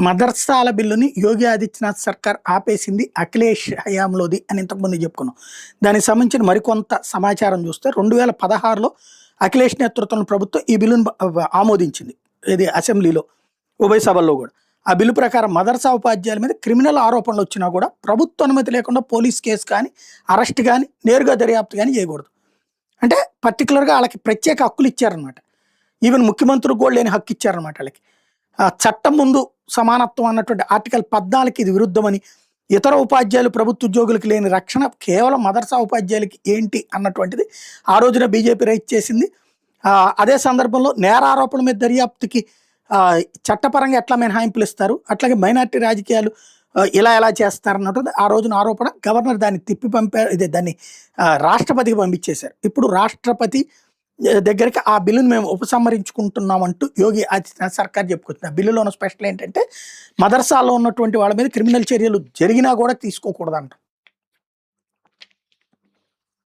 మదర్సాల బిల్లుని యోగి ఆదిత్యనాథ్ సర్కార్ ఆపేసింది అఖిలేష్ హయాంలోది అని ఇంతకుముందు చెప్పుకున్నాం. దానికి సంబంధించిన మరికొంత సమాచారం చూస్తే 2016లో అఖిలేష్ నేతృత్వంలో ప్రభుత్వం ఈ బిల్లును ఆమోదించింది. ఇది అసెంబ్లీలో ఉభయ సభల్లో కూడా. ఆ బిల్లు ప్రకారం మదర్సా ఉపాధ్యాయుల మీద క్రిమినల్ ఆరోపణలు వచ్చినా కూడా ప్రభుత్వ అనుమతి లేకుండా పోలీస్ కేసు కానీ, అరెస్ట్ కానీ, నేరుగా దర్యాప్తు కానీ చేయకూడదు. అంటే పర్టికులర్గా వాళ్ళకి ప్రత్యేక హక్కులు ఇచ్చారనమాట. ఈవెన్ ముఖ్యమంత్రికి కూడా లేని హక్కు ఇచ్చారనమాట వాళ్ళకి. చట్టం ముందు సమానత్వం అన్నటువంటి ఆర్టికల్ 14కి ఇది విరుద్ధమని, ఇతర ఉపాధ్యాయులు ప్రభుత్వ ఉద్యోగులకు లేని రక్షణ కేవలం మదర్సా ఉపాధ్యాయులకి ఏంటి అన్నటువంటిది ఆ రోజున బీజేపీ రైట్ చేసింది. అదే సందర్భంలో నేరారోపణ మీద దర్యాప్తుకి చట్టపరంగా ఎట్లా మినహాయింపులు ఇస్తారు, అట్లాగే మైనార్టీ రాజకీయాలు ఇలా చేస్తారన్నటువంటి ఆ రోజున ఆరోపణ. గవర్నర్ దాన్ని తిప్పి పంపారు, దాన్ని రాష్ట్రపతికి పంపించేశారు. ఇప్పుడు రాష్ట్రపతి దగ్గరికి ఆ బిల్లును మేము ఉపసంహరించుకుంటున్నామంటూ యోగి ఆదిత్యనాథ్ సర్కార్ చెప్పుకొచ్చింది. ఆ బిల్లులో ఉన్న స్పెషల్ ఏంటంటే మదర్సాలో ఉన్నటువంటి వాళ్ళ మీద క్రిమినల్ చర్యలు జరిగినా కూడా తీసుకోకూడదంట.